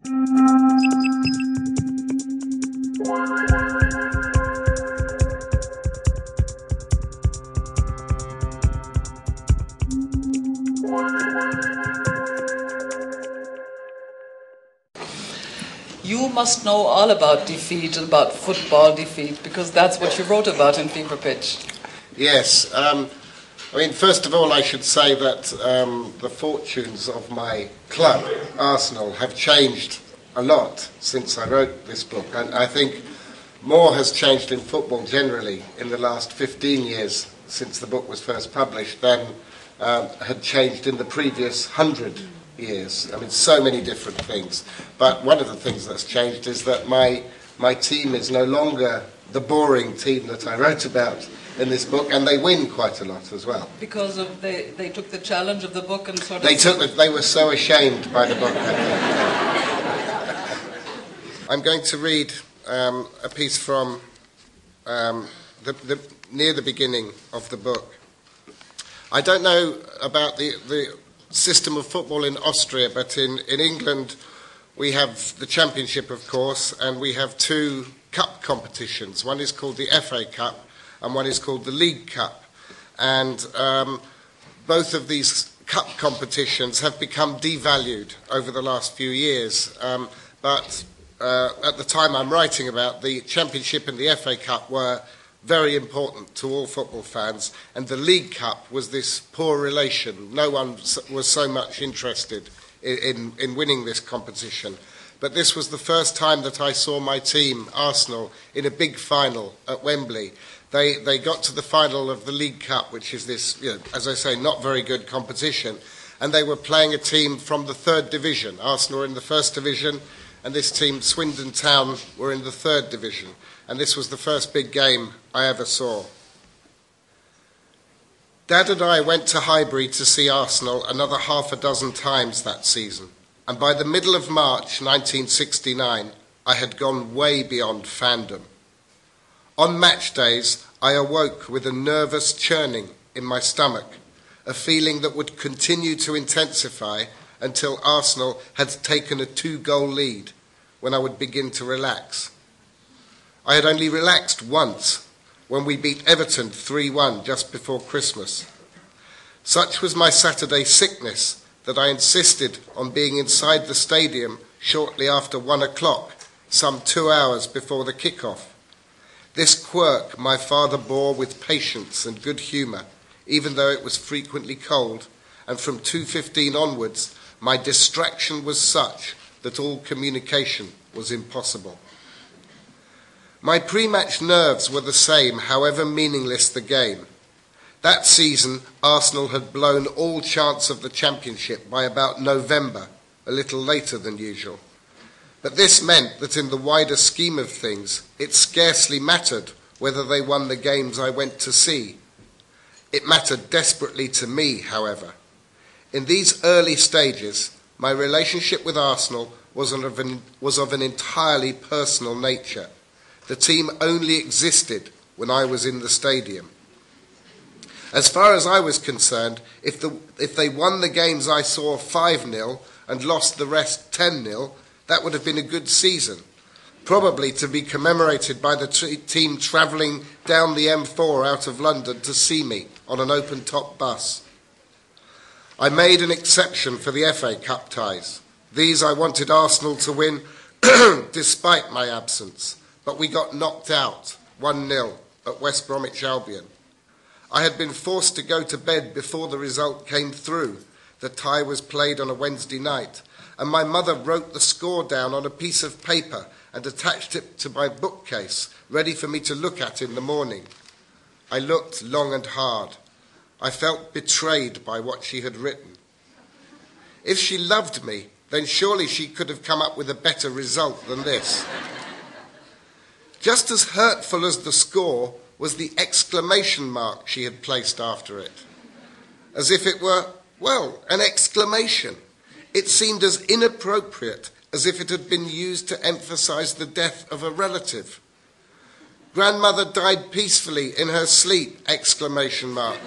You must know all about defeat, about football defeat, because that's what you wrote about in Fever Pitch. Yes. I mean, first of all, I should say that the fortunes of my club, Arsenal, have changed a lot since I wrote this book. And I think more has changed in football generally in the last 15 years since the book was first published than had changed in the previous 100 years. I mean, so many different things. But one of the things that's changed is that my team is no longer the boring team that I wrote about in this book, and they win quite a lot as well. Because of they took the challenge of the book and sort of... They were so ashamed by the book. I'm going to read a piece from near the beginning of the book. I don't know about the system of football in Austria, but in England we have the Championship, of course, and we have two cup competitions. One is called the FA Cup and one is called the League Cup. And both of these cup competitions have become devalued over the last few years. But at the time I'm writing about, the Championship and the FA Cup were very important to all football fans, and the League Cup was this poor relation. No one was so much interested in winning this competition. But this was the first time that I saw my team, Arsenal, in a big final at Wembley. They got to the final of the League Cup, which is this, as I say, not very good competition, and they were playing a team from the third division. Arsenal were in the first division, and this team, Swindon Town, were in the third division. And this was the first big game I ever saw. Dad and I went to Highbury to see Arsenal another half a dozen times that season. And by the middle of March 1969, I had gone way beyond fandom. On match days, I awoke with a nervous churning in my stomach, a feeling that would continue to intensify until Arsenal had taken a 2-goal lead, when I would begin to relax. I had only relaxed once, when we beat Everton 3-1 just before Christmas. Such was my Saturday sickness that I insisted on being inside the stadium shortly after 1 o'clock, some 2 hours before the kick-off. This quirk my father bore with patience and good humour, even though it was frequently cold, and from 2:15 onwards, my distraction was such that all communication was impossible. My pre-match nerves were the same, however meaningless the game. That season, Arsenal had blown all chance of the Championship by about November, a little later than usual. But this meant that in the wider scheme of things, it scarcely mattered whether they won the games I went to see. It mattered desperately to me, however. In these early stages, my relationship with Arsenal was of an entirely personal nature. The team only existed when I was in the stadium. As far as I was concerned, if they won the games I saw 5-0 and lost the rest 10-0, that would have been a good season, probably to be commemorated by the team travelling down the M4 out of London to see me on an open-top bus. I made an exception for the FA Cup ties. These I wanted Arsenal to win despite my absence, but we got knocked out 1-0 at West Bromwich Albion. I had been forced to go to bed before the result came through. The tie was played on a Wednesday night, and my mother wrote the score down on a piece of paper and attached it to my bookcase, ready for me to look at in the morning. I looked long and hard. I felt betrayed by what she had written. If she loved me, then surely she could have come up with a better result than this. Just as hurtful as the score was the exclamation mark she had placed after it. As if it were, well, an exclamation. It seemed as inappropriate as if it had been used to emphasize the death of a relative. Grandmother died peacefully in her sleep, exclamation mark.